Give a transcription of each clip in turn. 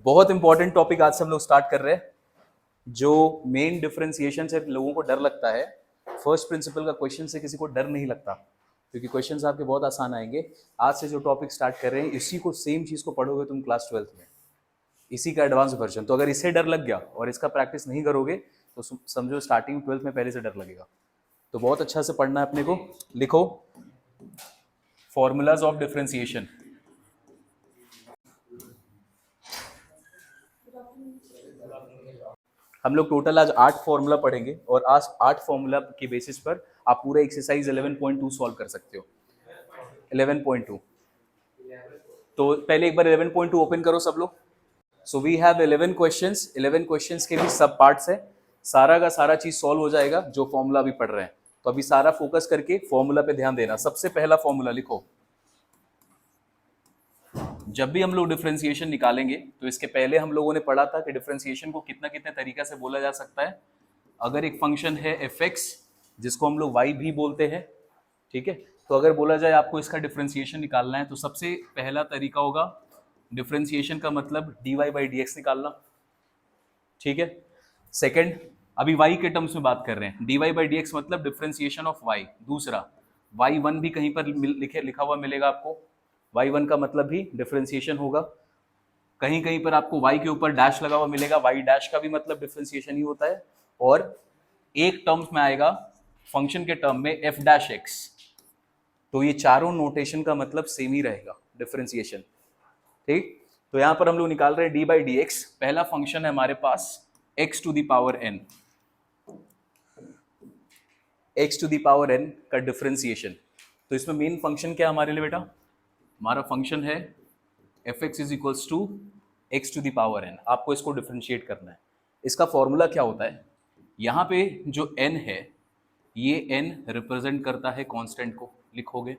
बहुत important topic आज से हम लोग स्टार्ट कर रहे हैं। जो मेन डिफरेंशिएशन से लोगों को डर लगता है, फर्स्ट प्रिंसिपल का क्वेश्चन से किसी को डर नहीं लगता, क्योंकि क्वेश्चंस आपके बहुत आसान आएंगे। आज से जो टॉपिक स्टार्ट कर रहे हैं, इसी को सेम चीज को पढ़ोगे तुम क्लास 12th में, इसी का एडवांस वर्जन। तो अगर इससे डर लग गया और इसका प्रैक्टिस नहीं करोगे तो समझो स्टार्टिंग 12th में पहले से डर लगेगा। तो बहुत अच्छा से पढ़ना है अपने को। लिखो फॉर्मूलाज ऑफ डिफरेंशिएशन। हम लोग टोटल आज 8 फॉर्मूला पढ़ेंगे और आज 8 फॉर्मूला की बेसिस पर आप पूरा एक्सरसाइज 11.2 सॉल्व कर सकते हो। 11.2 तो पहले एक बार 11.2 ओपन करो सब लोग। So we have 11 questions. 11 questions के भी सब पार्ट्स है। सारा का सारा चीज सॉल्व हो जाएगा जो फॉर्मूला अभी पढ़ रहे हैं। तो अभी सारा फोकस करके फॉर्मूला पे ध्यान देना। सबसे पहला फॉर्मूला लिखो। जब भी हम लोग डिफरेंशिएशन निकालेंगे तो इसके पहले हम लोगों ने पढ़ा था कि डिफरेंशिएशन को कितना कितने तरीका से बोला जा सकता है। अगर एक फंक्शन है f(x) जिसको हम लोग y भी बोलते हैं, ठीक है, तो अगर बोला जाए आपको इसका डिफरेंशिएशन निकालना है तो सबसे पहला तरीका होगा डिफरेंशिएशन का मतलब dy/dx निकालना, ठीक है। सेकंड, अभी y के टर्म्स में बात कर रहे हैं, dy/dx मतलब डिफरेंशिएशन ऑफ y। दूसरा, y1 भी कहीं पर लिखा हुआ मिलेगा आपको, y1 का मतलब भी डिफरेंशिएशन होगा। कहीं कहीं पर आपको y के ऊपर डैश लगा हुआ मिलेगा, y डैश का भी मतलब डिफरेंशिएशन ही होता है। और एक टर्म्स में आएगा फंक्शन के टर्म में f'(x), तो ये चारों नोटेशन का मतलब सेम ही रहेगा, डिफरेंशिएशन, ठीक। तो यहां पर हम लोग निकाल रहे हैं dy/dx। पहला फंक्शन है हमारे पास x to the power n, x to the power n का डिफरेंशिएशन। तो इसमें मेन फंक्शन क्या है हमारे लिए बेटा? हमारा फंक्शन है f(x) is equals to x to the power n। आपको इसको डिफरेंशिएट करना है। इसका फॉर्मूला क्या होता है? यहाँ पे जो n है, ये n रिप्रेजेंट करता है कांस्टेंट को, लिखोगे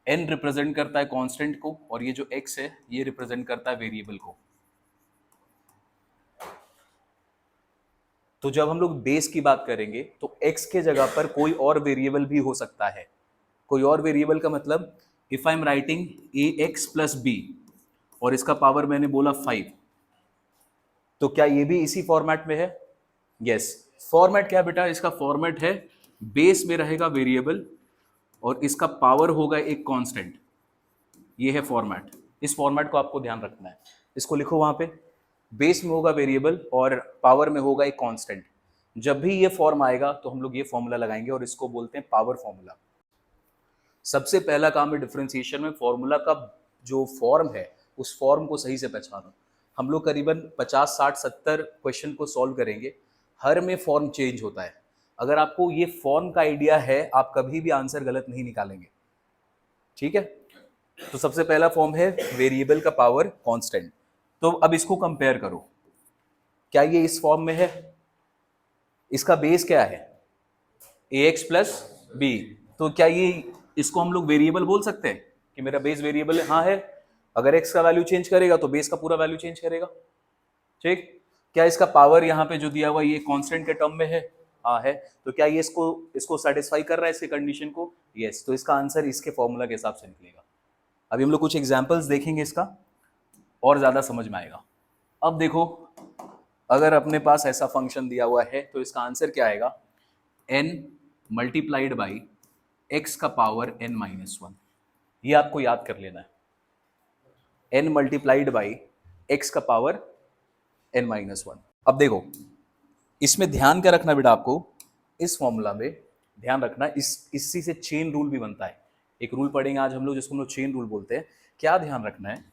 n रिप्रेजेंट करता है कांस्टेंट को, और ये जो x है ये रिप्रेजेंट करता है वेरिएबल को। तो जब हम लोग बेस की बात करेंगे तो x के जगह पर कोई और वेरिएबल भी हो सकता है। कोई और वेरिएबल का मतलब, if I am writing ax plus b और इसका पावर मैंने बोला 5, तो क्या ये भी इसी फॉर्मेट में है? यस। फॉर्मेट क्या है बेटा? इसका फॉर्मेट है बेस में रहेगा वेरिएबल और इसका पावर होगा एक कांस्टेंट। ये है फॉर्मेट। इस फॉर्मेट को आपको ध्यान रखना है। इसको लिखो वहां पे, बेस में होगा वेरिएबल और पावर में होगा एक कांस्टेंट। जब भी ये फॉर्म आएगा तो हम लोग ये फॉर्मूला लगाएंगे और इसको बोलते हैं पावर फॉर्मूला। सबसे पहला काम है डिफरेंशिएशन में फॉर्मूला का जो फॉर्म है उस फॉर्म को सही से पहचानो। हम लोग करीबन 50, 60, 70 क्वेश्चन को सॉल्व करेंगे, हर में फॉर्म चेंज होता है। अगर आपको ये फॉर्म का आइडिया है, आप कभी भी आंसर गलत नहीं निकालेंगे, ठीक है। तो सबसे पहला फॉर्म है वेरिएबल का पावर कांस्टेंट। तो अब इसको कंपेयर करो, क्या ये इस फॉर्म में है? इसका बेस क्या है? ax plus b. तो क्या ये, इसको हम लोग वेरिएबल बोल सकते हैं कि मेरा बेस वेरिएबल है? हाँ है। अगर x का वैल्यू चेंज करेगा तो बेस का पूरा वैल्यू चेंज करेगा, ठीक। क्या इसका पावर यहाँ पे जो दिया हुआ ये कांस्टेंट के टर्म में है? हाँ है। तो क्या ये इसको सेटिस्फाई कर रहा है, इसके कंडीशन को? यस। तो इसका आंसर इसके फॉर्मूला के हिसाब से निकलेगा। अभी हम लोग कुछ एग्जांपल्स देखेंगे इसका, और ज्यादा समझ में आएगा। अब देखो, अगर अपने पास ऐसा फंक्शन दिया हुआ है तो इसका आंसर क्या आएगा? n मल्टीप्लाइड बाई x का पावर n-1। ये आपको याद कर लेना है, n मल्टीप्लाइड बाई x का पावर n-1। अब देखो, इसमें ध्यान क्या रखना बेटा आपको? इस फॉर्मूला में ध्यान रखना, इसी से चेन रूल भी बनता है। एक रूल पढ़ेंगे आज हम लोग जिसको हम लोग चेन रूल बोलते हैं। क्या ध्यान रखना है?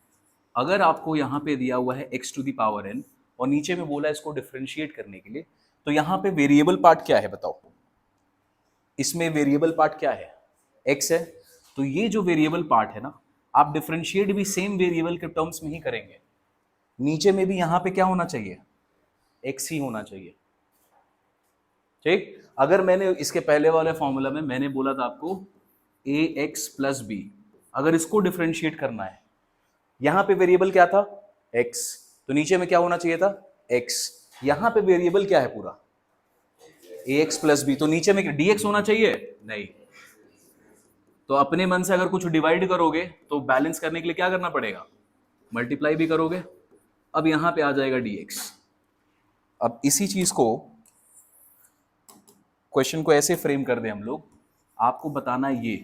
अगर आपको यहाँ पे दिया हुआ है x to the power n और नीचे में बोला है इसको डिफरेंशिएट करने के लिए, तो यहाँ पे वेरिएबल पार्ट क्या है बताओ? इसमें वेरिएबल पार्ट क्या है? x है। तो ये जो वेरिएबल पार्ट है ना, आप डिफरेंशिएट भी सेम वेरिएबल के टर्म्स में ही करेंगे। नीचे में भी यहाँ पे क्या होना चाहिए? x ही होना चाहिए, ठीक। अगर मैंने इसके पहले वाले फॉर्मूला में मैंने बोला था आपको ax प्लस बी, अगर इसको डिफरेंशिएट करना है, यहां पे वेरिएबल क्या था? x, तो नीचे में क्या होना चाहिए था? x। यहां पे वेरिएबल क्या है पूरा? ax प्लस बी, तो नीचे में dx होना चाहिए? नहीं। तो अपने मन से अगर कुछ डिवाइड करोगे तो बैलेंस करने के लिए क्या करना पड़ेगा, मल्टीप्लाई भी करोगे। अब यहां पे आ जाएगा dx। अब इसी चीज को, क्वेश्चन को ऐसे फ्रेम कर दें हम लोग, आपको बताना ये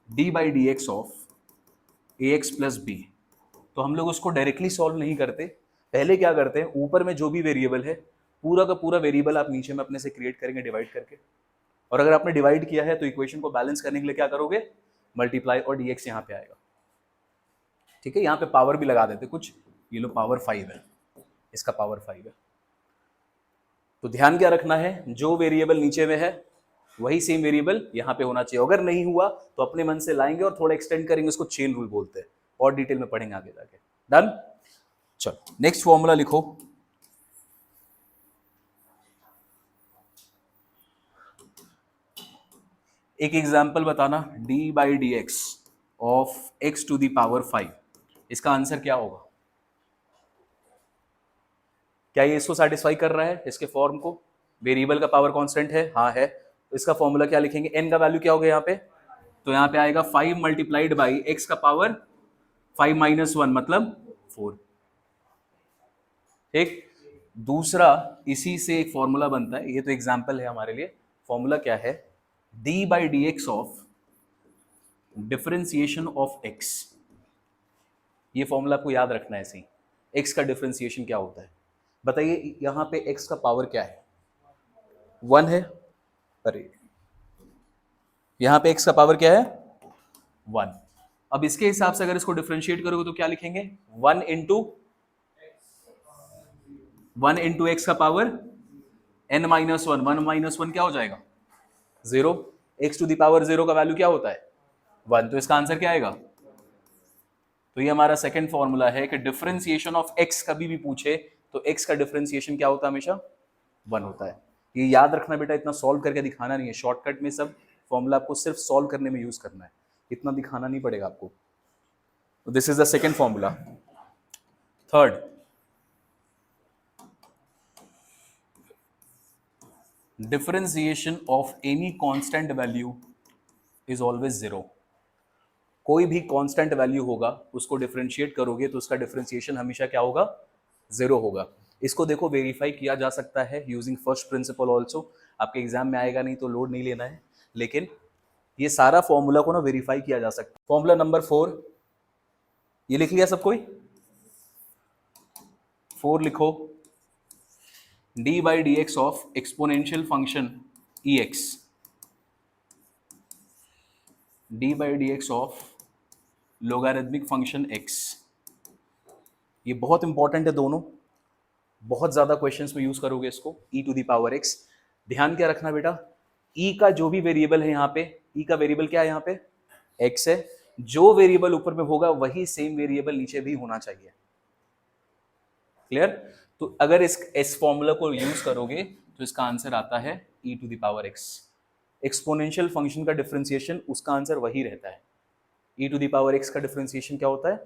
d by D x of a x plus b. तो हम लोग उसको डायरेक्टली सॉल्व नहीं करते, पहले क्या करते हैं, ऊपर में जो भी वेरिएबल है पूरा का पूरा वेरिएबल आप नीचे में अपने से क्रिएट करेंगे डिवाइड करके। और अगर आपने डिवाइड किया है तो इक्वेशन को बैलेंस करने के लिए क्या करोगे, मल्टीप्लाई, और dx यहाँ पे आएगा। ठीक है, यहाँ पे पावर भी लगा देते कुछ, ये लो पावर 5 है, इसका पावर 5 है। तो ध्यान क्या रखना है, जो वेरिएबल नीचे में है वही सेम वेरिएबल यहाँ पे होना चाहिए। अगर नहीं हुआ तो अपने मन से लाएंगे और थोड़ा एक्सटेंड करेंगे, उसको चेन रूल बोलते हैं, और डिटेल में पढ़ेंगे आगे जाके। डन। चलो नेक्स्ट फॉर्मूला लिखो। एक एग्जाम्पल बताना, d by D x of x to the power 5, इसका आंसर क्या होगा। क्या ये इसको सेटिस्फाई कर रहा है, इसके फॉर्म को, वेरिएबल का पावर कांस्टेंट है, हाँ है। तो इसका फॉर्मूला क्या लिखेंगे, n का वैल्यू क्या होगा यहाँ पे, तो यहाँ पे आएगा 5 मल्टीप्लाइड बाई एक्स का पावर 5 माइनस 1 मतलब 4। ठीक, दूसरा इसी से एक फॉर्मूला बनता है, ये तो एग्जाम्पल है हमारे लिए। फॉर्मूला क्या है, d by D x of differentiation of x। ये फॉर्मूला आपको याद रखना है, ऐसे x का डिफरेंशिएशन क्या होता है। बताइए यहां पे x का पावर क्या है, 1 है। अरे यहां पे x का पावर क्या है, 1। अब इसके हिसाब से अगर इसको डिफरेंशिएट करोगे तो क्या लिखेंगे, 1 इंटू एक्स का पावर n माइनस 1, 1 माइनस 1 क्या हो जाएगा, 0। x टू द पावर 0 का वैल्यू क्या होता है, 1। तो इसका आंसर क्या आएगा, तो ये हमारा सेकंड फॉर्मूला है कि डिफरेंशिएशन ऑफ x कभी भी पूछे तो x का डिफरेंशिएशन क्या होता है, हमेशा 1 होता है। ये याद रखना बेटा, इतना सॉल्व करके दिखाना नहीं है, शॉर्टकट में सब फॉर्मूला आपको सिर्फ सॉल्व करने में यूज करना है, इतना दिखाना नहीं पड़ेगा आपको। This is the second formula. Third, differentiation of any constant value is always 0। कोई भी कांस्टेंट वैल्यू होगा उसको डिफरेंशिएट करोगे तो उसका डिफरेंशिएशन हमेशा क्या होगा, 0 होगा। इसको देखो वेरीफाई किया जा सकता है यूजिंग फर्स्ट प्रिंसिपल ऑल्सो, आपके एग्जाम में आएगा नहीं तो लोड नहीं लेना है, लेकिन ये सारा फॉर्मूला को ना वेरीफाई किया जा सकता है। फॉर्मूला नंबर 4, ये लिख लिया सब कोई, 4 लिखो, d by D x of exponential function E x, d by D x of logarithmic function x। ये बहुत इंपॉर्टेंट है दोनों, बहुत ज्यादा क्वेश्चंस में यूज करोगे इसको, e to the power x। ध्यान क्या रखना बेटा, e का जो भी वेरिएबल है यहाँ पे, e का वेरिएबल क्या है यहाँ पे, x है। जो वेरिएबल ऊपर में होगा वही सेम वेरिएबल नीचे भी होना चाहिए। क्लियर। तो अगर इस फॉर्मूला को यूज करोगे तो इसका आंसर आता है e to the power x। Exponential function का डिफरेंशिएशन उसका आंसर वही रहता है। e to the power x का डिफरेंशिएशन क्या होता है,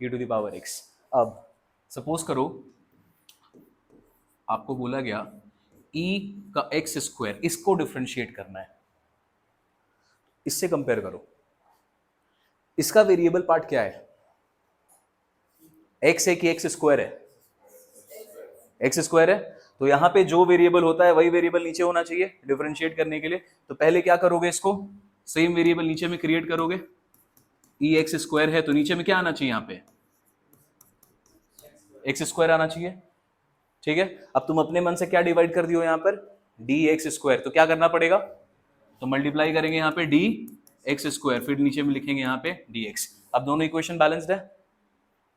e to the power x। अब सपोज करो आपको बोला गया e का x स्क्वायर, इसको डिफरेंशिएट करना है, इससे कंपेयर करो, इसका वेरिएबल पार्ट क्या है, x है कि x स्क्वायर है, x स्क्वायर है। तो यहां पे जो वेरिएबल होता है वही वेरिएबल नीचे होना चाहिए डिफरेंशिएट करने के लिए। तो पहले क्या करोगे, इसको सेम वेरिएबल नीचे में क्रिएट करोगे, ई एक्स स्क्वायर है तो नीचे में क्या आना चाहिए, यहाँ पे एक्स स्क्वायर आना चाहिए। ठीक है, अब तुम अपने मन से क्या डिवाइड कर दियो यहाँ पर, डी एक्स स्क्वायर, तो क्या करना पड़ेगा, तो मल्टीप्लाई करेंगे यहाँ पे डी एक्स स्क्वायर, फिर नीचे में लिखेंगे यहाँ पे डी एक्स। अब दोनों इक्वेशन बैलेंस्ड है,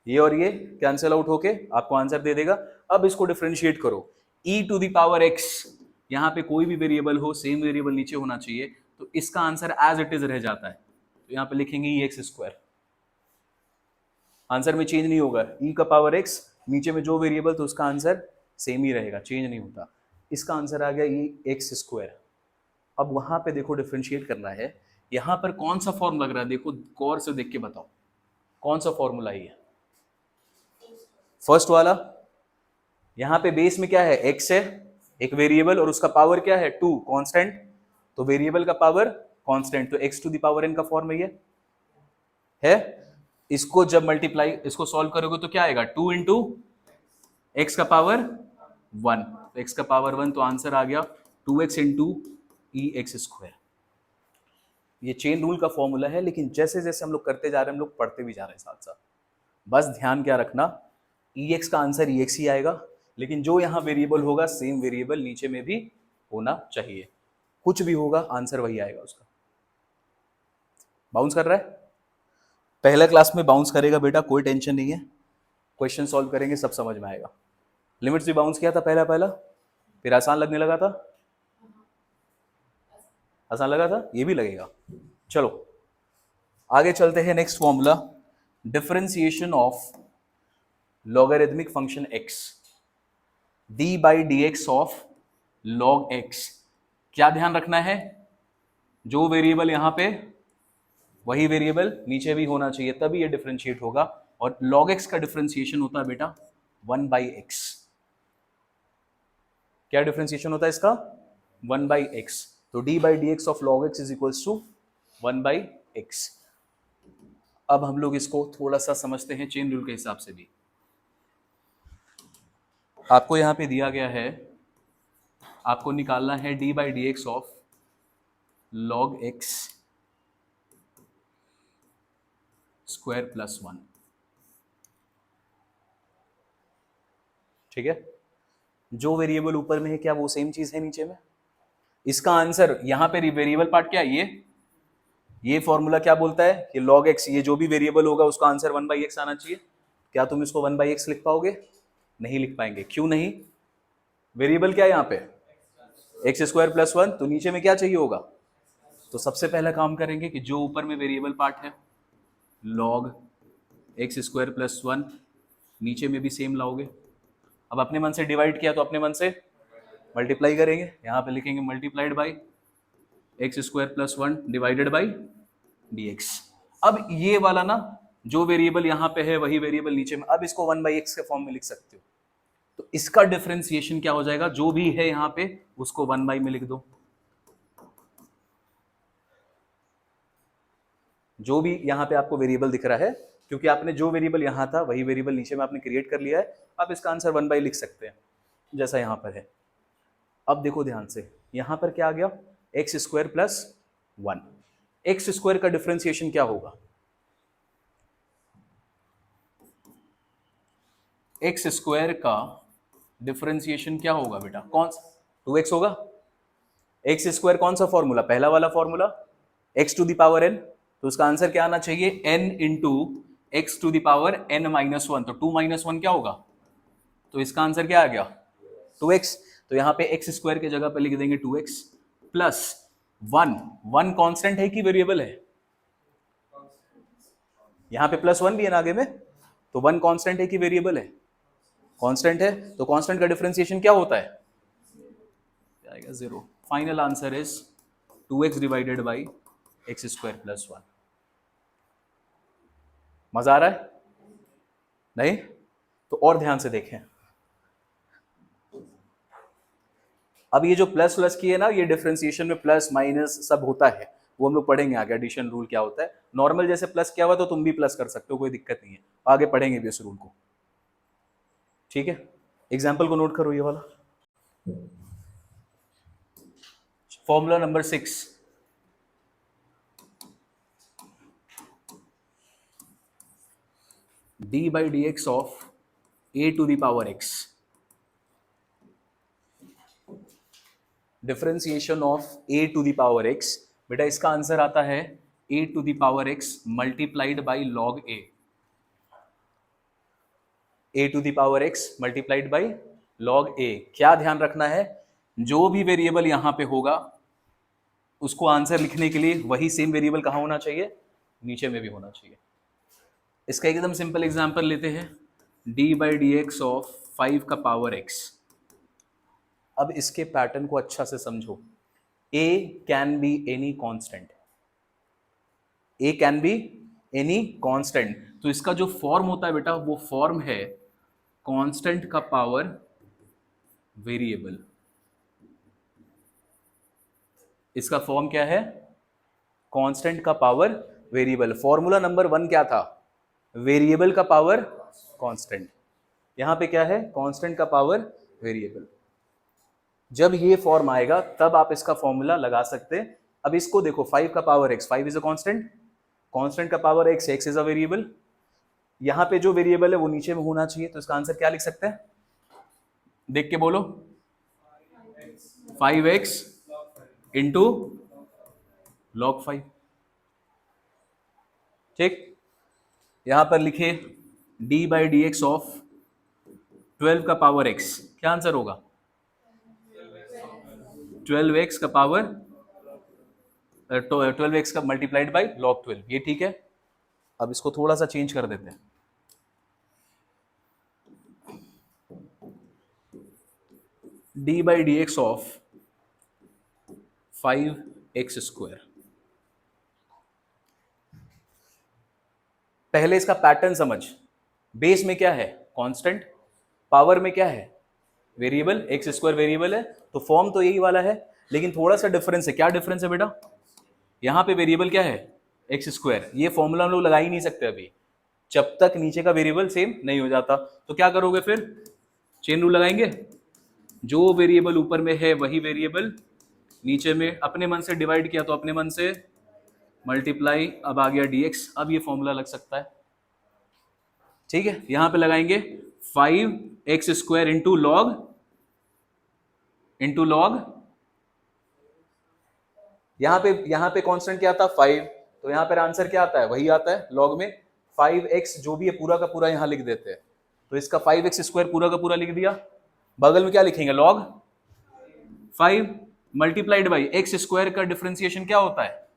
ये और ये कैंसिल आउट होके आपको आंसर दे देगा। अब इसको डिफरेंशिएट करो, e to the power x, यहाँ पे कोई भी वेरिएबल हो सेम वेरिएबल नीचे होना चाहिए, तो इसका आंसर एज इट इज रह जाता है। तो यहाँ पे लिखेंगे ई एक्स स्क्वायर, आंसर में चेंज नहीं होगा, e का पावर x, नीचे में जो वेरिएबल तो उसका आंसर सेम ही रहेगा, चेंज नहीं होता। इसका आंसर आ गया ई एक्स स्क्वायर। अब वहां पे देखो डिफरेंशिएट करना है, यहाँ पर कौन सा फॉर्म लग रहा है, देखो गौर से देख के बताओ कौन सा फॉर्मूला है, फर्स्ट वाला। यहाँ पे बेस में क्या है, x है एक वेरिएबल, और उसका पावर क्या है 2 कांस्टेंट, तो वेरिएबल का पावर कांस्टेंट, तो x to the power n का फॉर्म है ये। है। इसको जब मल्टीप्लाई, इसको सॉल्व करोगे तो क्या आएगा, 2 इंटू एक्स का पावर 1, तो एक्स का पावर 1, तो आंसर आ गया 2x इंटू ई एक्स स्क्वायर। ये चेन रूल का फॉर्मूला है, लेकिन जैसे जैसे हम लोग करते जा रहे हैं हम लोग पढ़ते भी जा रहे हैं साथ साथ। बस ध्यान क्या रखना, ई एक्स का आंसर ई एक्स ही आएगा, लेकिन जो यहाँ वेरिएबल होगा सेम वेरिएबल नीचे में भी होना चाहिए। कुछ भी होगा आंसर वही आएगा उसका। बाउंस कर रहा है, पहला क्लास में बाउंस करेगा बेटा, कोई टेंशन नहीं है, क्वेश्चन सॉल्व करेंगे सब समझ में आएगा। लिमिट्स भी बाउंस किया था पहला पहला, फिर आसान लगने लगा था, आसान लगा था, ये भी लगेगा। चलो आगे चलते हैं, next formula, differentiation of logarithmic function x, D by D x of log x। क्या ध्यान रखना है, जो वेरिएबल यहां पे वही वेरिएबल नीचे भी होना चाहिए, तभी ये डिफरेंशिएट होगा। और log x का डिफरेंशिएशन होता है बेटा 1 बाई एक्स। क्या डिफरेंशिएशन होता है इसका, 1 बाई एक्स। तो d by D x of log x is equals to 1 by x. अब हम लोग इसको थोड़ा सा समझते हैं चेन रूल के हिसाब से भी। आपको यहां पे दिया गया है, आपको निकालना है d by D x of log x square plus 1, ठीक है। जो वेरिएबल ऊपर में है क्या वो सेम चीज है नीचे में। इसका आंसर यहां पे वेरिएबल पार्ट क्या है, ये फॉर्मूला क्या बोलता है कि log x, ये जो भी वेरिएबल होगा उसका आंसर 1 बाई एक्स आना चाहिए। क्या तुम इसको 1 बाई एक्स लिख पाओगे, नहीं लिख पाएंगे। क्यों नहीं, वेरिएबल क्या है यहाँ पे एक्स स्क्वायर प्लस 1, तो नीचे में क्या चाहिए होगा। तो सबसे पहला काम करेंगे कि जो ऊपर में वेरिएबल पार्ट है log एक्स स्क्वायर प्लस 1, नीचे में भी सेम लाओगे। अब अपने मन से डिवाइड किया तो अपने मन से मल्टीप्लाई करेंगे, यहाँ पे लिखेंगे multiplied by x square plus 1 divided by D x. अब ये वाला ना, जो वेरिएबल यहाँ पे है वही वेरिएबल नीचे में, अब इसको 1 बाई एक्स के फॉर्म में लिख सकते हो। तो इसका डिफरेंशिएशन क्या हो जाएगा, जो भी है यहाँ पे उसको 1 बाई में लिख दो। जो भी यहाँ पे आपको वेरिएबल दिख रहा है, क्योंकि आपने जो वेरिएबल यहाँ था वही वेरिएबल नीचे में आपने क्रिएट कर लिया है, आप इसका आंसर 1 बाई लिख सकते हैं जैसा यहाँ पर है। अब देखो ध्यान से, यहाँ पर क्या आ गया, x square plus 1। X square का डिफरेंशिएशन क्या होगा, एक्स स्क्वायर का डिफरेंशिएशन क्या होगा बेटा, कौन सा, 2x होगा। एक्स स्क्वायर कौन सा फॉर्मूला, पहला वाला formula x to the power n, तो उसका आंसर क्या आना चाहिए, n into x to the power n minus 1। तो 2 माइनस 1 क्या होगा, तो इसका आंसर क्या आ गया 2x। तो यहाँ पे एक्स स्क्वायर के जगह पे लिख देंगे 2x प्लस 1 कांस्टेंट है कि वेरिएबल है, यहाँ पे प्लस 1 भी है ना आगे में, तो 1 कांस्टेंट है कि वेरिएबल है, कांस्टेंट है। तो कांस्टेंट का डिफरेंशिएशन क्या होता है, आएगा 0। Final answer is 2x divided by x square plus 1। मजा आ रहा है नहीं, तो और ध्यान से देखें। अब ये जो प्लस प्लस की है ना, ये डिफरेंशिएशन में प्लस माइनस सब होता है, वो हम लोग पढ़ेंगे आगे, एडिशन रूल क्या होता है। नॉर्मल जैसे प्लस किया हुआ तो तुम भी प्लस कर सकते हो, कोई दिक्कत नहीं है, आगे पढ़ेंगे भी इस रूल को, ठीक है। एग्जाम्पल को नोट करो, ये वाला formula number 6, D by D x of A to the power X, differentiation of A to the power X. बेटा इसका आंसर आता है A to the power X multiplied by log A to the power X multiplied by log A. क्या ध्यान रखना है, जो भी वेरिएबल यहां पे होगा उसको आंसर लिखने के लिए वही सेम वेरिएबल कहां होना चाहिए, नीचे में भी होना चाहिए। इसका एकदम सिंपल एग्जांपल लेते हैं, D by D x of 5 का पावर एक्स। अब इसके पैटर्न को अच्छा से समझो, a can be any constant, a can be any constant. तो इसका जो फॉर्म होता है बेटा वो फॉर्म है कांस्टेंट का पावर वेरिएबल। इसका फॉर्म क्या है, कांस्टेंट का पावर वेरिएबल। फॉर्मूला नंबर 1 क्या था? वेरिएबल का पावर कांस्टेंट। यहां पे क्या है? कांस्टेंट का पावर वेरिएबल। जब ये फॉर्म आएगा तब आप इसका फॉर्मूला लगा सकते हैं। अब इसको देखो, 5 का power x, 5 is a constant, constant का power x, x is a variable. यहां पे जो वेरिएबल है वो नीचे में होना चाहिए, तो इसका आंसर क्या लिख सकते हैं? देख के बोलो, 5x इंटू log 5। ठीक, यहां पर लिखे d by D x of 12 का पावर x, क्या आंसर होगा? 12x का पावर 12x का मल्टीप्लाइड बाई log 12, ये ठीक है। अब इसको थोड़ा सा चेंज कर देते हैं। d by D x of 5x square. पहले इसका पैटर्न समझ। बेस में क्या है? कांस्टेंट, पावर में क्या है? वेरिएबल, एक्स स्क्वायर वेरिएबल है, तो फॉर्म तो यही वाला है, लेकिन थोड़ा सा डिफरेंस है। क्या डिफरेंस है बेटा? यहां पे वेरिएबल क्या है? X square. ये फॉर्मूला हम लोग लगा ही नहीं सकते अभी, जब तक नीचे का वेरिएबल सेम नहीं हो जाता। तो क्या करोगे फिर? चेन रूल लगाएंगे। जो वेरिएबल ऊपर में है वही वेरिएबल नीचे में, अपने मन से डिवाइड किया तो अपने मन से मल्टीप्लाई, अब आ गया dx। अब ये फॉर्मूला लग सकता है। ठीक है, यहां पे लगाएंगे 5x स्क्वायर इंटू लॉग यहां पे कांस्टेंट क्या था? 5, तो यहां पर आंसर क्या आता है? वही आता है लॉग में 5x, जो भी है पूरा का पूरा यहां लिख देते हैं। तो इसका 5x स्क्वायर पूरा का पूरा लिख दिया। बगल में क्या लिखेंगे? Log 5 multiplied by x square का डिफरेंशिएशन क्या होता है?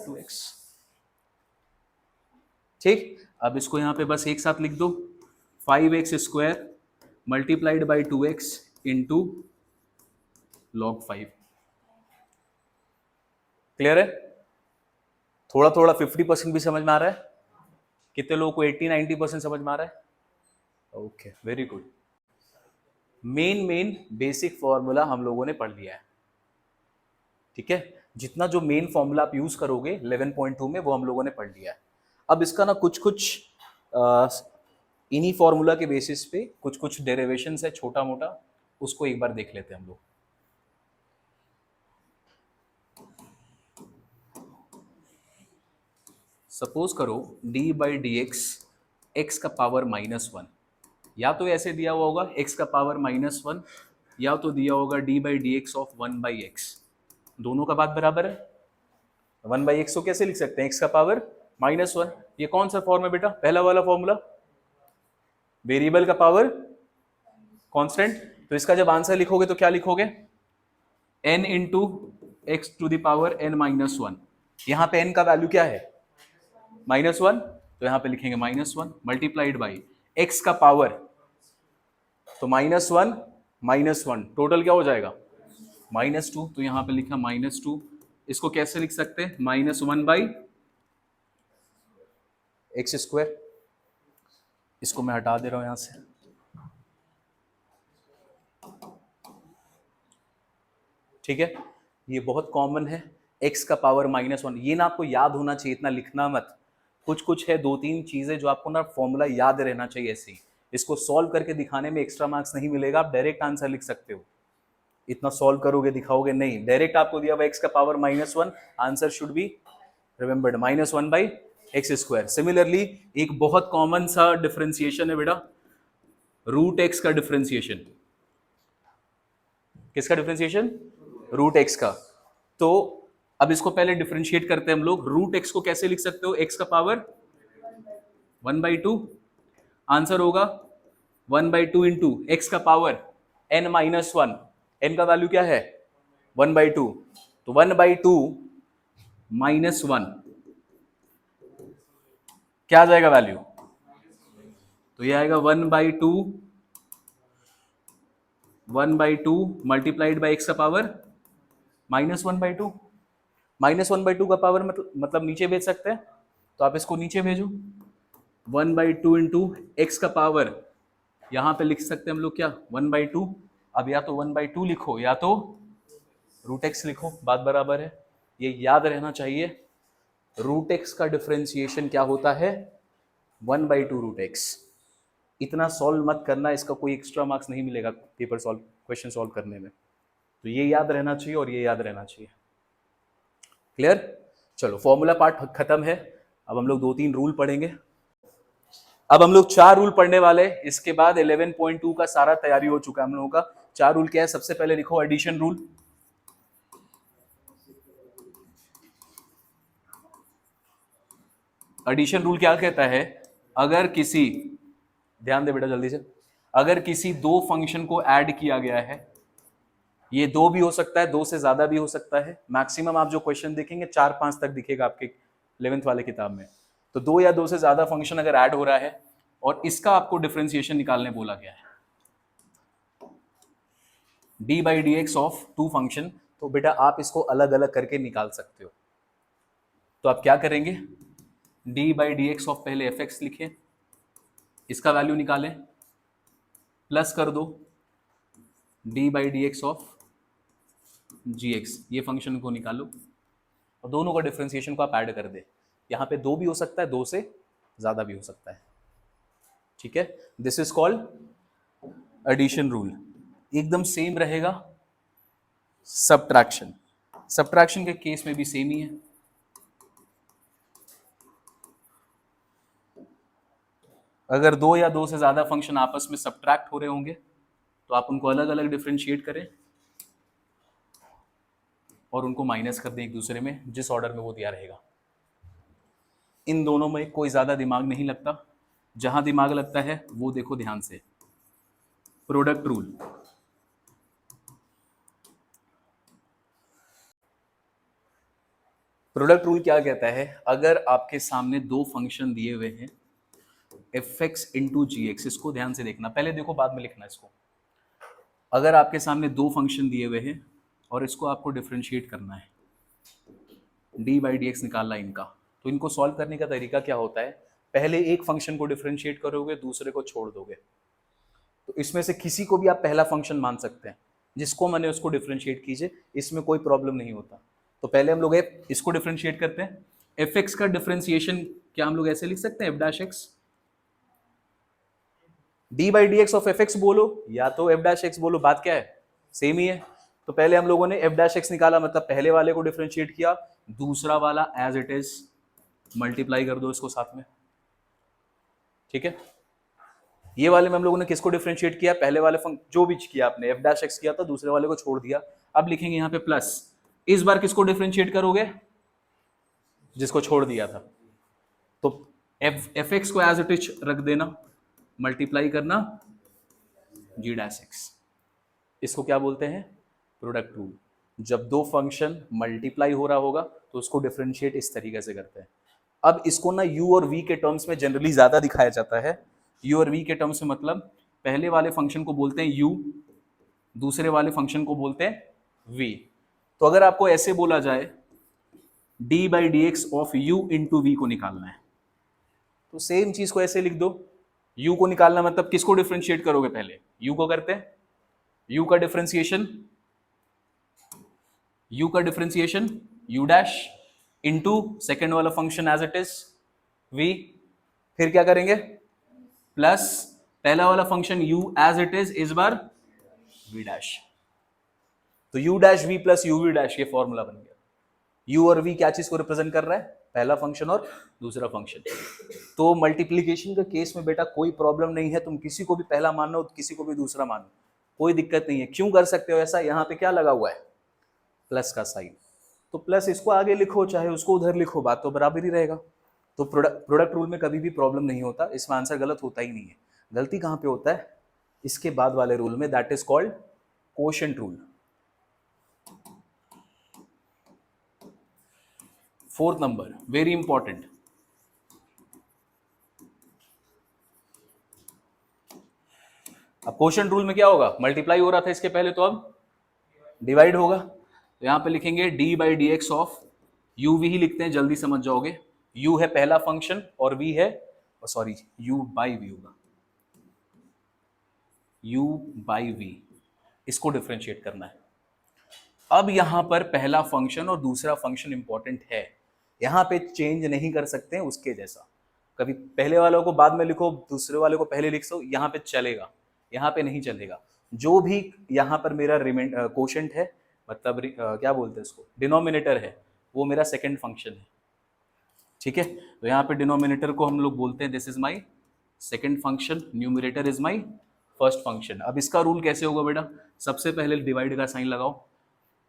2x। ठीक, अब इसको यहां पे बस एक साथ लिख दो, 5x square multiplied by 2x into log 5। Clear है? थोड़ा थोड़ा 50% भी समझ में आ रहा है? कितने लोगों को 80-90% समझ में आ रहा है? Okay, very good. Main basic formula हम लोगों ने पढ़ लिया है। ठीक है, जितना जो मेन फॉर्मूला आप यूज करोगे 11.2 में, वो हम लोगों ने पढ़ लिया है। अब इसका ना कुछ इन्हीं फॉर्मूला के बेसिस पे कुछ डेरिवेशन है छोटा मोटा, उसको एक बार देख लेते हैं हम लोग। सपोज करो d by D x, x का पावर -1, या तो ऐसे दिया हुआ होगा x का पावर -1, या तो दिया होगा d by D x of 1/x। दोनों का बात बराबर है। 1/x को कैसे लिख सकते हैं? x का पावर -1। ये कौन सा फॉर्म है बेटा? पहला वाला फॉर्मूला, वेरिएबल का पावर कांस्टेंट। तो इसका जब आंसर लिखोगे तो क्या लिखोगे? n into x to the power n-1। यहां पे n का वैल्यू क्या है? -1, तो यहां पे लिखेंगे -1 मल्टीप्लाइड बाई x का पावर, तो -1 टोटल क्या हो जाएगा? -2, तो यहां पे लिखा -2। इसको कैसे लिख सकते हैं? -1 बाई एक्स स्क्वायर। इसको मैं हटा दे रहा हूं यहां से। ठीक है, ये बहुत कॉमन है, x का पावर -1। ये ना आपको याद होना चाहिए, इतना लिखना मत। कुछ है 2-3 चीजें जो आपको ना फॉर्मूला याद रहना चाहिए ऐसे ही। इसको सॉल्व करके दिखाने में एक्स्ट्रा मार्क्स नहीं मिलेगा, आप डायरेक्ट आंसर लिख सकते हो। इतना सॉल्व करोगे दिखाओगे नहीं, डायरेक्ट आपको दिया हुआ x का power -1, answer should be remembered -1 by x square. Similarly एक बहुत कॉमन सा डिफरेंशिएशन है बेटा, √x का डिफरेंशिएशन। किसका डिफरेंशिएशन? √x का। तो अब इसको पहले डिफरेंशिएट करते हैं हम लोग। √x को कैसे लिख सकते हो? x का पावर 1/2, आंसर होगा 1/2 इंटू एक्स का पावर n-1। n का वैल्यू क्या है? 1/2, तो 1/2 -1 क्या आ जाएगा वैल्यू? तो ये आएगा 1/2 मल्टीप्लाइड बाई एक्स का पावर -1/2। -1/2 का पावर मतलब नीचे भेज सकते हैं, तो आप इसको नीचे भेजो। 1/2 इंटू एक्स का पावर, यहां पे लिख सकते हैं हम लोग क्या? 1/2। अब या तो 1/2 लिखो या तो √x लिखो, बात बराबर है। ये याद रहना चाहिए। रूट एक्स का डिफरेंशिएशन क्या होता है, 1/2 रूट एक्स। इतना सॉल्व मत करना, इसका कोई एक्स्ट्रा मार्क्स नहीं मिलेगा पेपर सॉल्व, क्वेश्चन सॉल्व करने में। तो ये याद रहना चाहिए और ये याद रहना चाहिए। क्लियर? चलो फॉर्मूला पार्ट खत्म है, अब हम लोग 2-3 रूल पढ़ेंगे। अब हम लोग 4 रूल पढ़ने वाले, इसके बाद 11.2 का सारा तैयारी हो चुका है हम लोगों का। 4 रूल क्या है? सबसे पहले लिखो एडिशन रूल। एडिशन रूल क्या कहता है? अगर किसी, ध्यान दे बेटा जल्दी से, अगर किसी दो फंक्शन को ऐड किया गया है, ये 2 भी हो सकता है, 2 से ज्यादा भी हो सकता है, मैक्सिमम आप जो क्वेश्चन देखेंगे 4-5 तक दिखेगा आपके 11th वाले किताब में। तो 2 या 2 से ज्यादा फंक्शन अगर ऐड हो रहा है और इसका आपको डिफरेंशिएशन निकालने बोला गया है, d/dx ऑफ 2 फंक्शन, तो बेटा आप इसको अलग अलग करके निकाल सकते हो। तो आप क्या करेंगे, d/dx ऑफ पहले fx लिखें, इसका वैल्यू निकालें, प्लस कर दो d/dx ऑफ gx, ये फंक्शन को निकालो और दोनों का डिफरेंशिएशन को आप ऐड कर दे। यहाँ पे 2 भी हो सकता है, 2 से ज्यादा भी हो सकता है। ठीक है, this is called addition rule. एकदम सेम रहेगा सब्ट्रैक्शन, सब्ट्रैक्शन के केस में भी सेम ही है। अगर 2 या 2 से ज्यादा फंक्शन आपस में सब्ट्रैक्ट हो रहे होंगे तो आप उनको अलग अलग डिफरेंशिएट करें और उनको माइनस कर दें एक दूसरे में, जिस ऑर्डर में वो दिया रहेगा। इन दोनों में कोई ज्यादा दिमाग नहीं लगता, जहां दिमाग लगता है वो देखो ध्यान से, प्रोडक्ट रूल। प्रोडक्ट रूल क्या कहता है? अगर आपके सामने 2 फंक्शन दिए हुए हैं fx इंटू जी एक्स, इसको ध्यान से देखना, पहले देखो बाद में लिखना इसको। अगर आपके सामने 2 फंक्शन दिए हुए हैं और इसको आपको डिफरेंशिएट करना है, d/dx निकालना है इनका, तो इनको सॉल्व करने का तरीका क्या होता है? पहले एक फंक्शन को डिफरेंशिएट करोगे, दूसरे को छोड़ दोगे। तो इसमें से किसी को भी आप पहला फंक्शन मान सकते हैं, जिसको मैंने उसको डिफरेंशिएट कीजिए, इसमें कोई प्रॉब्लम नहीं होता। तो पहले हम लोग इसको डिफरेंशिएट करते हैं। fx का डिफरेंशिएशन क्या हम लोग ऐसे लिख सकते हैं, f'(x), d/dx ऑफ fx बोलो या तो f'(x) बोलो, बात क्या है, सेम ही है। तो पहले हम लोगों ने f'(x) निकाला, मतलब पहले वाले को डिफरेंशिएट किया, दूसरा वाला एज इट इज मल्टीप्लाई कर दो इसको साथ में। ठीक है, ये वाले में हम लोगों ने किसको डिफरेंशिएट किया, पहले वाले जो भी किया आपने, f'(x) किया था, दूसरे वाले को छोड़ दिया। अब लिखेंगे यहाँ पे प्लस, इस बार किसको डिफरेंशिएट करोगे, जिसको छोड़ दिया था। तो fx को एज इट इज रख देना, मल्टीप्लाई करना g'(x), इसको क्या बोलते हैं, प्रोडक्ट रूल। जब 2 फंक्शन मल्टीप्लाई हो रहा होगा तो उसको डिफरेंशिएट इस तरीके से करते हैं। अब इसको ना u और v के टर्म्स में जनरली ज्यादा दिखाया जाता है। u और v के टर्म्स में मतलब पहले वाले फंक्शन को बोलते हैं u, दूसरे वाले फंक्शन को बोलते हैं v। तो अगर आपको ऐसे बोला जाए d/dx of u into v को निकालना है, तो सेम चीज को ऐसे लिख दो, u को निकालना मतलब किसको डिफरेंशिएट करोगे, पहले u को करते हैं, u का differentiation u dash into second वाला function as it is v, फिर क्या करेंगे, प्लस पहला वाला function u as it is, इस बार v डैश। तो u dash v plus uv dash, ये फॉर्मूला बन गया। u और v क्या चीज को रिप्रेजेंट कर रहा है, पहला फंक्शन और दूसरा फंक्शन। तो मल्टीप्लीकेशन के केस में बेटा कोई प्रॉब्लम नहीं है, तुम किसी को भी पहला मानो, किसी को भी दूसरा मानो, कोई दिक्कत नहीं है। क्यों कर सकते हो ऐसा, यहाँ पे क्या लगा हुआ है, प्लस का साइन। तो प्लस इसको आगे लिखो, चाहे उसको उधर लिखो, बात तो बराबर ही रहेगा। तो प्रोडक्ट रूल में कभी भी प्रॉब्लम नहीं होता, इसमें आंसर गलत होता ही नहीं है। गलती कहाँ पे होता है, इसके बाद वाले रूल में, that is called quotient rule. 4th number, very important. अब कोशेंट रूल में क्या होगा, मल्टीप्लाई हो रहा था इसके पहले, तो अब डिवाइड होगा। तो यहां पे लिखेंगे d/dx ऑफ uv ही लिखते हैं, जल्दी समझ जाओगे। u है पहला फंक्शन और v है, सॉरी u/v होगा, u/v, इसको डिफरेंशिएट करना है। अब यहां पर पहला फंक्शन और दूसरा फंक्शन इंपॉर्टेंट है, यहाँ पे चेंज नहीं कर सकते हैं उसके जैसा। कभी पहले वालों को बाद में लिखो, दूसरे वाले को पहले लिख सो, यहाँ पे चलेगा, यहाँ पे नहीं चलेगा। जो भी यहाँ पर मेरा कोशेंट है, मतलब क्या बोलते हैं इसको, डिनोमिनेटर है, वो मेरा सेकंड फंक्शन है। ठीक है, तो यहाँ पे डिनोमिनेटर को हम लोग बोलते हैं this is my second function, numerator is my first function. अब इसका रूल कैसे होगा बेटा, सबसे पहले डिवाइड का साइन लगाओ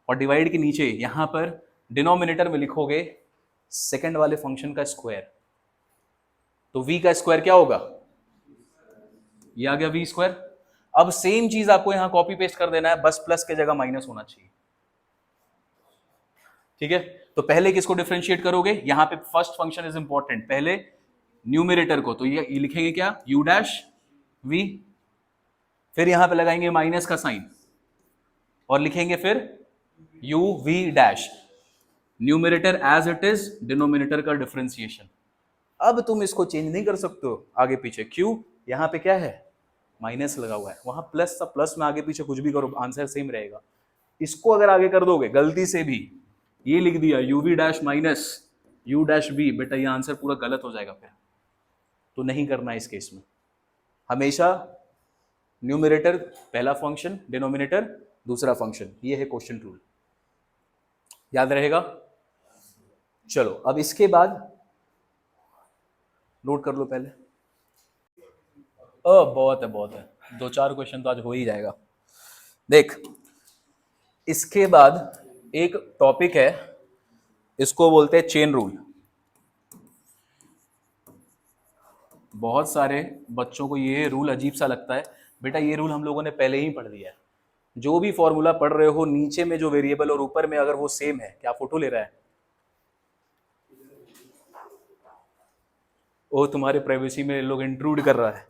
और डिवाइड के नीचे यहाँ पर डिनोमिनेटर में लिखोगे सेकंड वाले फंक्शन का स्क्वायर, तो v का स्क्वायर क्या होगा, ये आ गया v स्क्वायर। अब सेम चीज आपको यहां कॉपी पेस्ट कर देना है, बस प्लस के जगह माइनस होना चाहिए। ठीक है, तो पहले किसको डिफरेंशिएट करोगे, यहां पे फर्स्ट फंक्शन इज इंपॉर्टेंट, पहले न्यूमरेटर को, तो ये लिखेंगे क्या, u डैश v, फिर यहां पे लगाएंगे माइनस का साइन और लिखेंगे फिर u v dash, numerator as it is, denominator का डिफरेंशिएशन। अब तुम इसको चेंज नहीं कर सकते हो आगे पीछे, क्यों, यहां पे क्या है, माइनस लगा हुआ है, वहां प्लस था, प्लस में आगे पीछे कुछ भी करो आंसर सेम रहेगा। इसको अगर आगे कर दोगे गलती से भी, ये लिख दिया uv dash minus u dash v, बेटा ये आंसर पूरा गलत हो जाएगा फिर, तो नहीं करना है इस केस में। हमेशा न्यूमरेटर पहला फंक्शन, डिनोमिनेटर दूसरा फंक्शन, ये है क्वेश्चन रूल, याद रहेगा। चलो अब इसके बाद नोट कर लो पहले, बहुत है बहुत है, 2-4 क्वेश्चन तो आज हो ही जाएगा। देख, इसके बाद एक टॉपिक है, इसको बोलते हैं चेन रूल। बहुत सारे बच्चों को ये रूल अजीब सा लगता है, बेटा ये रूल हम लोगों ने पहले ही पढ़ लिया है। जो भी फॉर्मूला पढ़ रहे हो, नीचे में जो वेरिएबल और ऊपर में अगर वो सेम है, क्या फोटो ले रहा है, वो तुम्हारे प्राइवेसी में लोग इंट्रूड कर रहा है,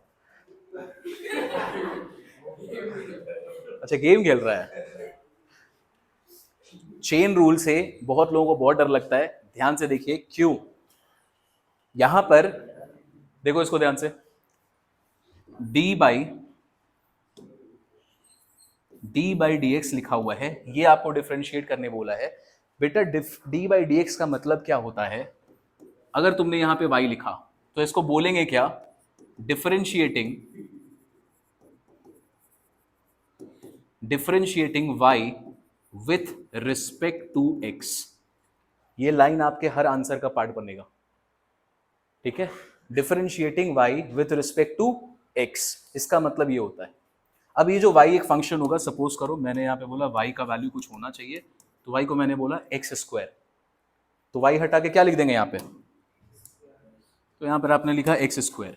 अच्छा गेम खेल रहा है। चेन रूल से बहुत लोगों को बहुत डर लगता है, ध्यान से देखिए क्यों। यहां पर देखो इसको ध्यान से, डी बाई डी एक्स लिखा हुआ है, ये आपको डिफरेंशिएट करने बोला है। बेटा डी बाई डी एक्स का मतलब क्या होता है, अगर तुमने यहां पे y लिखा तो इसको बोलेंगे क्या, differentiating y with respect to x। ये लाइन आपके हर आंसर का पार्ट बनेगा, ठीक है, differentiating y with respect to x, इसका मतलब ये होता है। अब ये जो y एक फंक्शन होगा, सपोज करो मैंने यहाँ पे बोला y का वैल्यू कुछ होना चाहिए, तो y को मैंने बोला x स्क्वायर, तो y हटा के क्या लिख देंगे यहाँ पे, तो यहाँ पर आपने लिखा x स्क्वायर।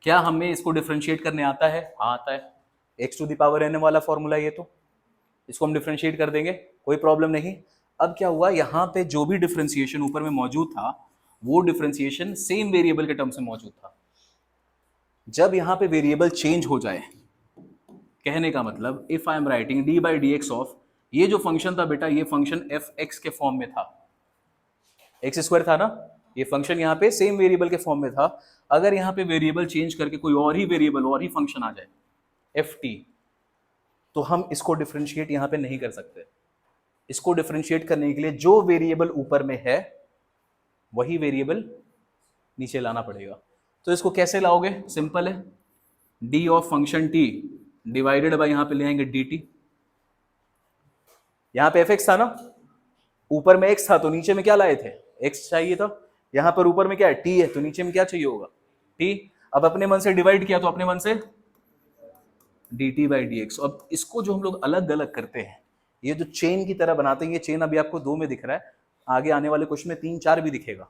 क्या हमें इसको डिफरेंशिएट करने आता है, हाँ आता है, x to the power n वाला फॉर्मूला ये, तो इसको हम डिफरेंशिएट कर देंगे, कोई प्रॉब्लम नहीं। अब क्या हुआ, यहाँ पे जो भी डिफरेंशिएशन ऊपर में मौजूद था, वो डिफरेंशिएशन सेम वेरिएबल के टर्म्स में मौजूद था। जब यहाँ पे वेरिएबल चेंज हो जाए, कहने का मतलब if I am writing D by D x of, ये जो फंक्शन था बेटा, ये फंक्शन एफ एक्स के फॉर्म में था, एक्स स्क्वायर था ना, ये फंक्शन यहाँ पे सेम वेरिएबल के फॉर्म में था। अगर यहाँ पे वेरिएबल चेंज करके कोई और ही वेरिएबल और ही फंक्शन आ जाए एफ टी, तो हम इसको डिफरेंशिएट यहाँ पे नहीं कर सकते। इसको डिफरेंशिएट करने के लिए जो वेरिएबल ऊपर में है वही वेरिएबल नीचे लाना पड़ेगा। तो इसको कैसे लाओगे, सिंपल है, D of function T divided by यहाँ पे ले आएंगे डी टी। यहाँ पे एफ एक्स था ना, ऊपर में एक्स था, तो नीचे में क्या लाए थे, एक्स चाहिए था। यहाँ पर ऊपर में क्या है, टी है, तो नीचे में क्या चाहिए होगा, टी। अब अपने मन से डिवाइड किया तो अपने मन से D T by D x. अब इसको जो हम लोग अलग अलग करते हैं, ये जो चेन की तरह बनाते हैं, ये चेन अभी आपको 2 में दिख रहा है, आगे आने वाले क्वेश्चन में 3-4 भी दिखेगा।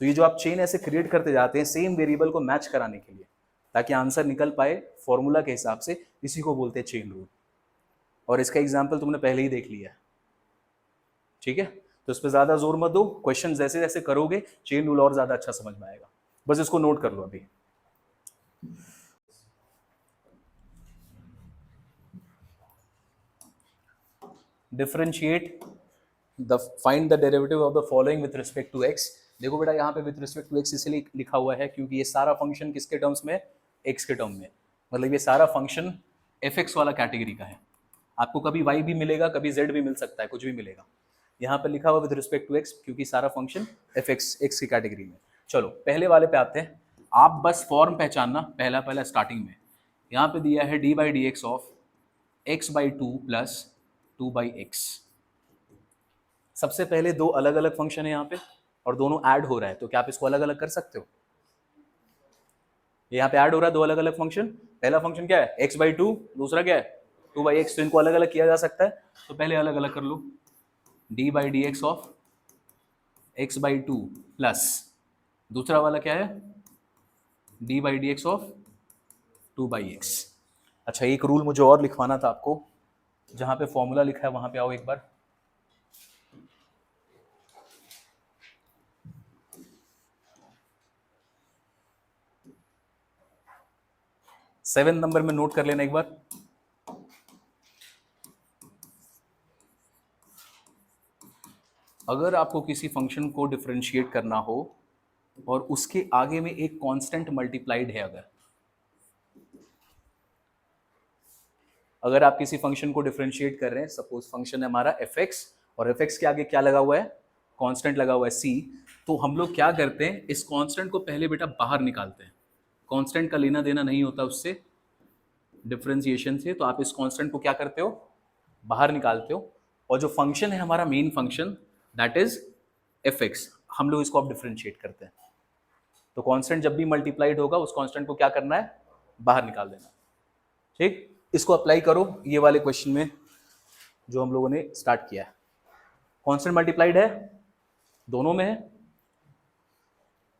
तो ये जो आप चेन ऐसे क्रिएट करते जाते हैं सेम वेरिएबल को मैच कराने के लिए, ताकि आंसर निकल पाए फॉर्मूला के हिसाब से, इसी को बोलते हैं चेन रूल। और इसका एग्जाम्पल तुमने पहले ही देख लिया है, ठीक है, तो इस पर ज्यादा जोर मत दो, क्वेश्चन जैसे जैसे करोगे चेन रूल और ज्यादा अच्छा समझ में आएगा। बस इसको नोट कर लो अभी। Differentiate find the derivative of the following with respect to x. देखो बेटा यहाँ पे विथ रिस्पेक्ट टू एक्स इसलिए लिखा हुआ है क्योंकि ये सारा फंक्शन किसके टर्म्स में, एक्स के टर्म में, मतलब ये सारा फंक्शन एफ एक्स वाला कैटेगरी का है। आपको कभी वाई भी मिलेगा, कभी जेड भी मिल सकता है, कुछ भी मिलेगा। यहाँ पे लिखा हुआ विद रिस्पेक्ट टू एक्स, क्योंकि सारा फंक्शन एफ एक्स की कैटेगरी में। चलो पहले वाले पे आते हैं। आप बस फॉर्म पहचानना, पहला स्टार्टिंग में यहाँ पे दिया है d by D x of x by two plus two by x. सबसे पहले दो अलग अलग फंक्शन है यहाँ पे और दोनों ऐड हो रहा है, तो क्या आप इसको अलग अलग कर सकते हो? यहाँ पे ऐड हो रहा है दो अलग अलग फंक्शन, पहला फंक्शन क्या है एक्स बाई टू, दूसरा क्या है टू बाई एक्स, तो इनको अलग अलग किया जा सकता है। तो पहले अलग अलग कर लो, d by D x of x by two plus दूसरा वाला क्या है d by D x of two by x. अच्छा एक रूल मुझे और लिखवाना था आपको, जहां पे फॉर्मूला लिखा है वहां पे आओ एक बार। सेवन नंबर में नोट कर लेना एक बार। अगर आपको किसी फंक्शन को डिफरेंशिएट करना हो और उसके आगे में एक कांस्टेंट मल्टीप्लाइड है, अगर आप किसी फंक्शन को डिफरेंशिएट कर रहे हैं, सपोज फंक्शन है हमारा एफ एक्स और एफ एक्स के आगे क्या लगा हुआ है कांस्टेंट लगा हुआ है सी, तो हम लोग क्या करते हैं इस कांस्टेंट को पहले बेटा बाहर निकालते हैं। कांस्टेंट का लेना देना नहीं होता उससे, डिफरेंशिएशन से, तो आप इस कांस्टेंट को क्या करते हो बाहर निकालते हो, और जो फंक्शन है हमारा main function that is F x, हम लोग इसको अब डिफरेंशिएट करते हैं। तो कांस्टेंट जब भी मल्टीप्लाइड होगा उस कांस्टेंट को क्या करना है बाहर निकाल देना। ठीक, इसको अप्लाई करो ये वाले क्वेश्चन में जो हम लोगों ने स्टार्ट किया है। कांस्टेंट मल्टीप्लाइड है दोनों में है।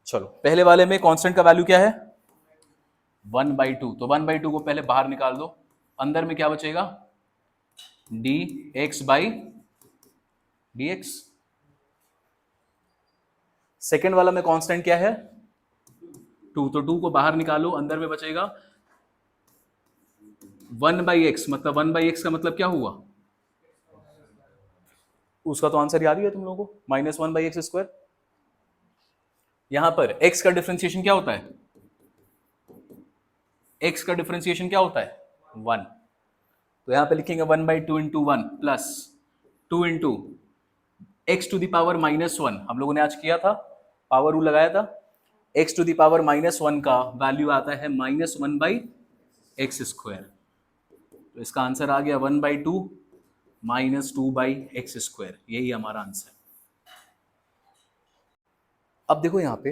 चलो पहले वाले में कांस्टेंट का वैल्यू क्या है 1/2, तो 1/2 को पहले बाहर निकाल दो, अंदर में क्या बचेगा D x by D x. Second वाला में कांस्टेंट क्या है 2, तो 2 को बाहर निकालो, अंदर में बचेगा 1/x, मतलब 1/x का मतलब क्या हुआ उसका तो आंसर याद ही है तुम लोगों को, -1/x²। यहां पर x का डिफरेंशिएशन क्या होता है, x का डिफरेंशिएशन क्या होता है 1, तो यहां पे लिखेंगे 1/2 into 1 plus 2 into x to the power -1, हम लोगों ने आज किया था पावर रूल लगाया था, x टू द पावर -1 का वैल्यू आता है -1/x², तो इसका आंसर आ गया 1/2 -2/x², यही हमारा आंसर। अब देखो यहाँ पे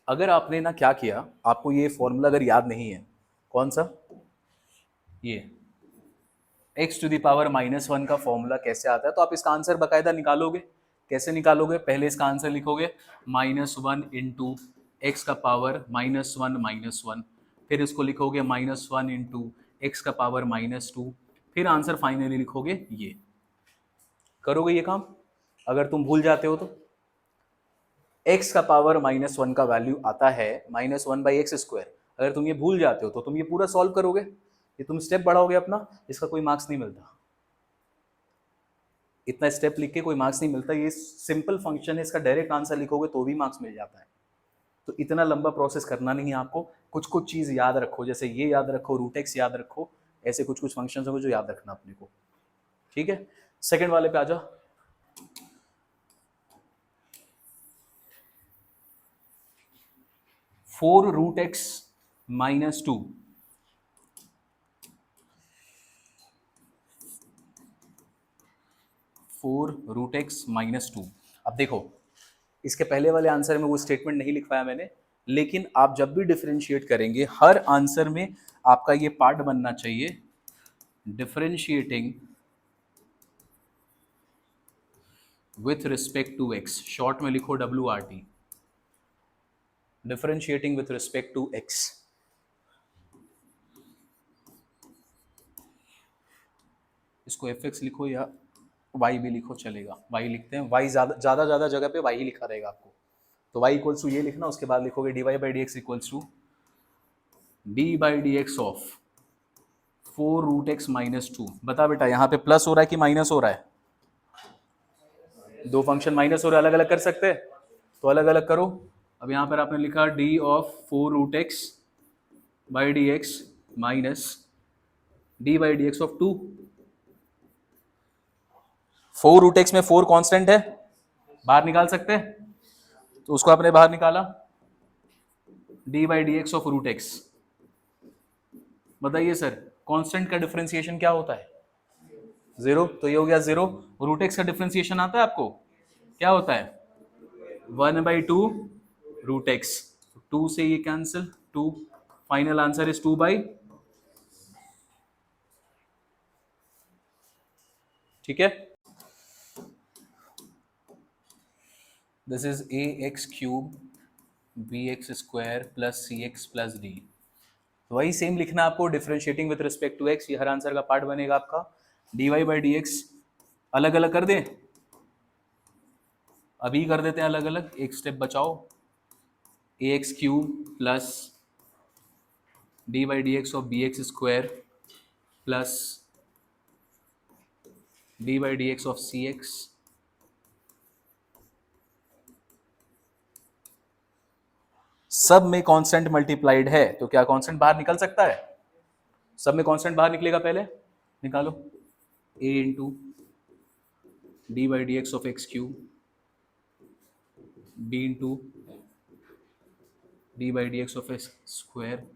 अगर आपने ना क्या किया, आपको ये फॉर्मूला अगर याद नहीं है, कौन सा ये x टू द पावर -1 का फॉर्मूला कैसे आता है, तो आप इसका आंसर बाकायदा निकालोगे। कैसे निकालोगे, पहले इसका आंसर लिखोगे -1 इंटू एक्स का पावर -1, फिर इसको लिखोगे -1 इंटू एक्स का पावर -2, फिर आंसर फाइनली लिखोगे ये। करोगे ये काम? अगर तुम भूल जाते हो तो x का पावर -1 का वैल्यू आता है -1/x², अगर तुम ये भूल जाते हो तो तुम ये पूरा सॉल्व करोगे, ये तुम स्टेप बढ़ाओगे अपना, इसका कोई मार्क्स नहीं मिलता, इतना स्टेप लिख के कोई मार्क्स नहीं मिलता। ये सिंपल फंक्शन है, इसका डायरेक्ट आंसर लिखोगे तो भी मार्क्स मिल जाता है। तो इतना लंबा प्रोसेस करना नहीं है आपको, कुछ कुछ चीज़ याद रखो, जैसे ये याद रखो, रूट एक्स याद रखो, ऐसे कुछ कुछ फंक्शंस होंगे जो याद रखना अपने को। ठीक है, सेकंड वाले पे आ जाओ। Four root x -2, -2। अब देखो इसके पहले वाले आंसर में वो स्टेटमेंट नहीं लिखवाया मैंने, लेकिन आप जब भी डिफरेंशिएट करेंगे हर आंसर में आपका ये पार्ट बनना चाहिए, differentiating with respect to x, short में लिखो WRT, differentiating with respect to x. इसको fx लिखो या y भी लिखो चलेगा, y लिखते हैं, y ज्यादा जगह पे y ही लिखा रहेगा आपको, तो y इक्वल्स टू ये लिखना, उसके बाद लिखोगे dy/dx equals to d/dx of 4 root x -2। बता बेटा यहाँ पे प्लस हो रहा है कि माइनस हो रहा है, दो फंक्शन माइनस हो रहा है, अलग अलग कर सकते हैं, तो अलग अलग करो। अब यहाँ पर आपने लिखा d of 4 root x by D x minus d/dx of 2। 4 root x में 4 कांस्टेंट है, बाहर निकाल सकते हैं, तो उसको आपने बाहर निकाला, d by D x of root x. बताइए सर, कांस्टेंट का डिफरेंशिएशन क्या होता है? जीरो। तो ये हो गया जीरो। रूट एक्स का डिफरेंशिएशन आता है आपको, क्या होता है? 1/2 रूट एक्स। टू से ये cancel, two, final answer is 2/, ठीक है। This is a x cube b x square plus c x plus d. वही सेम लिखना आपको, differentiating with respect to x, ये हर आंसर का पार्ट बनेगा आपका। D y by D x अलग अलग कर दें, अभी कर देते हैं अलग अलग, एक स्टेप बचाओ। A x cube plus d by D x of b x square plus d by D x of c x. सब में कांस्टेंट मल्टीप्लाइड है, तो क्या कांस्टेंट बाहर निकल सकता है? सब में कांस्टेंट बाहर निकलेगा, पहले निकालो। A into d by D x of x cube, d into d by D x of x square,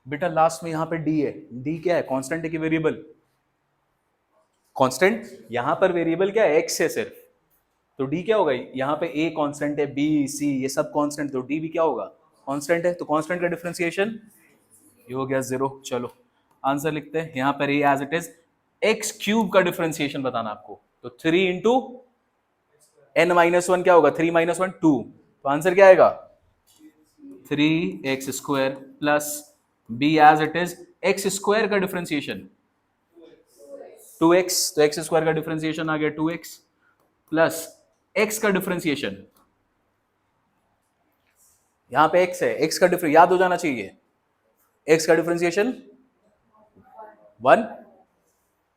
बेटा लास्ट में यहां पे डी है। डी क्या है, कांस्टेंट है कि वेरिएबल? कांस्टेंट। यहां पर वेरिएबल क्या है, एक्स है सिर्फ, तो डी क्या होगा? यहां पे ए कांस्टेंट है, बी सी ये सब कांस्टेंट, तो डी भी क्या होगा, कांस्टेंट है। तो कांस्टेंट का डिफरेंशिएशन ये हो गया जीरो। चलो आंसर लिखते हैं यहां पर, a as it is. X cube का डिफरेंशिएशन बताना आपको, तो 3 इंटू एन माइनस वन क्या होगा, 3 माइनस वन 2, तो आंसर क्या आएगा 3x square plus b as it is x square का डिफरेंशिएशन 2x, तो एक्स स्क्वायर का डिफरेंशिएशन आ गया 2x प्लस x का डिफरेंशिएशन, यहां पे x है, x का डिफरेंस याद हो जाना चाहिए, x का डिफरेंशिएशन 1,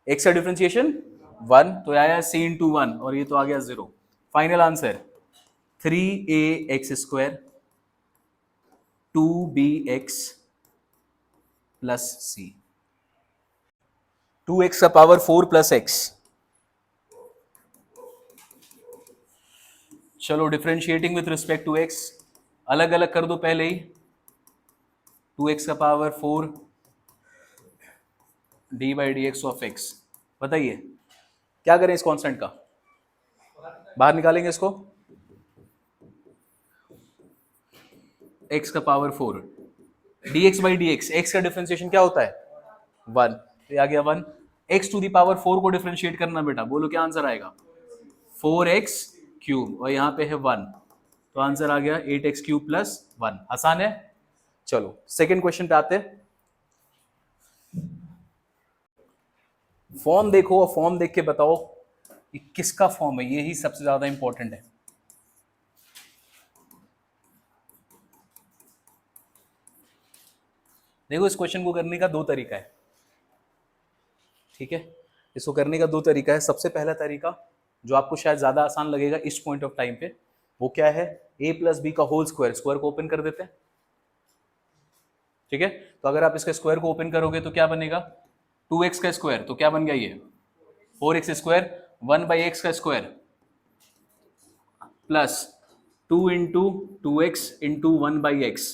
x का डिफरेंशिएशन 1, तो आया c इंटू 1 और ये तो आ गया 0। Final answer 3ax square 2bx plus c। 2x का पावर 4 प्लस x। चलो differentiating with respect to x अलग अलग कर दो पहले ही। 2x का power 4 d by D x of x. बताइए क्या करें इस कांस्टेंट का, बाहर निकालेंगे इसको। x का power 4 dx by D x, x का डिफरेंशिएशन क्या होता है 1, तो आ गया 1। x टू दी पावर 4 को डिफरेंशिएट करना बेटा, बोलो क्या आंसर आएगा 4x क्यूब, और यहां पे है 1, तो आंसर आ गया 8x क्यूब प्लस 1। आसान है। चलो सेकेंड क्वेश्चन पे आते हैं। फॉर्म देखो और फॉर्म देख के बताओ ये किसका फॉर्म है, यही सबसे ज्यादा इंपॉर्टेंट है। देखो इस क्वेश्चन को करने का दो तरीका है, ठीक है। इसको करने का दो तरीका है। सबसे पहला तरीका जो आपको शायद ज्यादा आसान लगेगा इस पॉइंट ऑफ टाइम पे, वो क्या है, a प्लस बी का होल स्क्वायर, स्क्वायर को ओपन कर देते हैं, ठीक है। तो अगर आप इसके स्क्वायर को ओपन करोगे तो क्या बनेगा 2x का स्क्वायर, तो क्या बन गया ये 4x स्क्वायर, 1/x का square plus 2 into 2x into 1/x,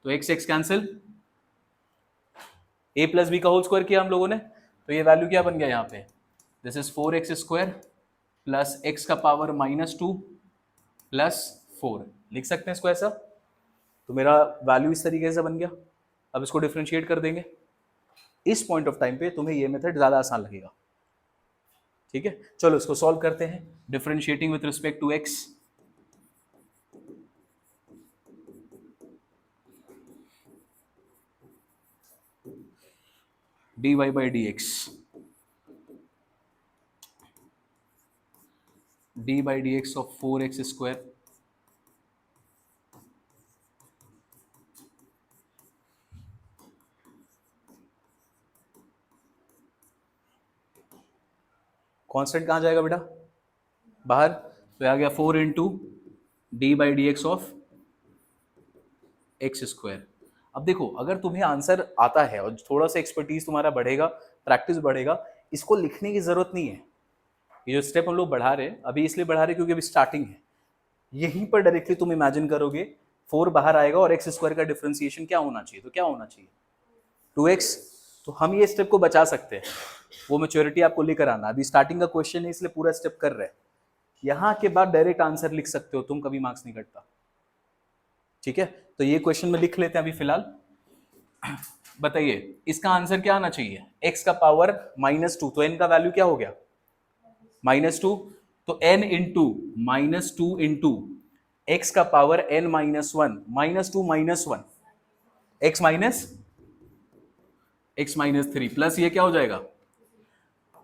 तो x cancel, a plus b का होल स्क्वायर किया हम लोगों ने, तो ये वैल्यू क्या बन गया यहाँ पे, this is 4x square plus x का पावर -2 प्लस 4, लिख सकते हैं इसको ऐसा। तो मेरा वैल्यू इस तरीके से बन गया। अब इसको डिफरेंशिएट कर देंगे। इस पॉइंट ऑफ टाइम पे तुम्हें ये मेथड ज्यादा आसान लगेगा, ठीक है। चलो इसको सॉल्व करते हैं। Differentiating with respect to x, dy by dx, d by dx of 4x square constant कहां जाएगा बेटा, बाहर, तो आ गया 4 into d by D x of x square. अब देखो अगर तुम्हें आंसर आता है और थोड़ा सा एक्सपर्टीज तुम्हारा बढ़ेगा, प्रैक्टिस बढ़ेगा, इसको लिखने की जरूरत नहीं है। ये जो स्टेप हम लोग बढ़ा रहे हैं अभी इसलिए बढ़ा रहे क्योंकि अभी स्टार्टिंग है। यहीं पर डायरेक्टली तुम इमेजिन करोगे 4 बाहर आएगा और एक्स स्क्वायर का डिफरेंशिएशन क्या होना चाहिए, तो क्या होना चाहिए 2x। तो हम ये स्टेप को बचा सकते हैं, वो मैच्योरिटी आपको लेकर आना। अभी स्टार्टिंग का क्वेश्चन है इसलिए पूरा स्टेप कर रहे हैं। यहाँ के बाद डायरेक्ट आंसर लिख सकते हो तुम, कभी मार्क्स नहीं कटता। ठीक है, तो ये क्वेश्चन में लिख लेते हैं अभी फिलहाल। बताइए इसका आंसर क्या आना चाहिए, x का पावर -2, तो n का वैल्यू क्या हो गया -2, तो n इंटू -2 इंटू एक्स का पावर n -1, -2 -1 x -3 प्लस ये क्या हो जाएगा,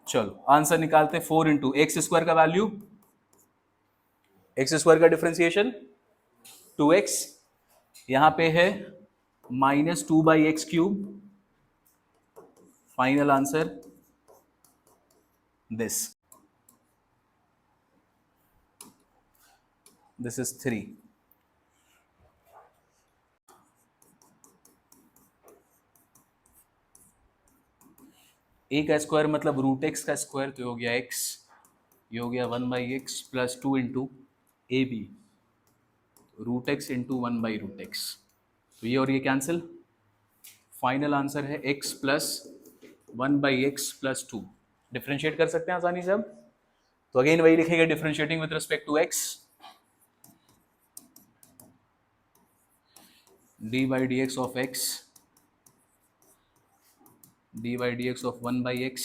चलो आंसर निकालते हैं। 4 इंटू एक्स स्क्वायर का वैल्यू, एक्स स्क्वायर का डिफरेंशिएशन 2x, यहां पे है -2/x³। Final answer this is 3। a का स्क्वायर मतलब √x का स्क्वायर, तो हो गया x, ये हो गया 1/x plus 2 into a b √x into 1/√x, तो ये और ये कैंसिल। फाइनल आंसर है x plus 1/x plus 2। Differentiate कर सकते हैं आसानी से अब, तो अगेन वही लिखेंगे differentiating with respect to x, d/dx of x d/dx of 1/x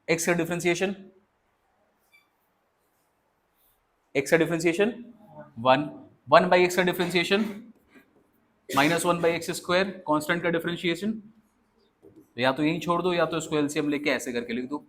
x का डिफरेंशिएशन, x का डिफरेंशिएशन 1/x का डिफरेंशिएशन -1/x स्क्वायर, कांस्टेंट का डिफरेंशिएशन, या तो यही छोड़ दो या तो इसको एलसीएम लेके ऐसे करके लिख दो।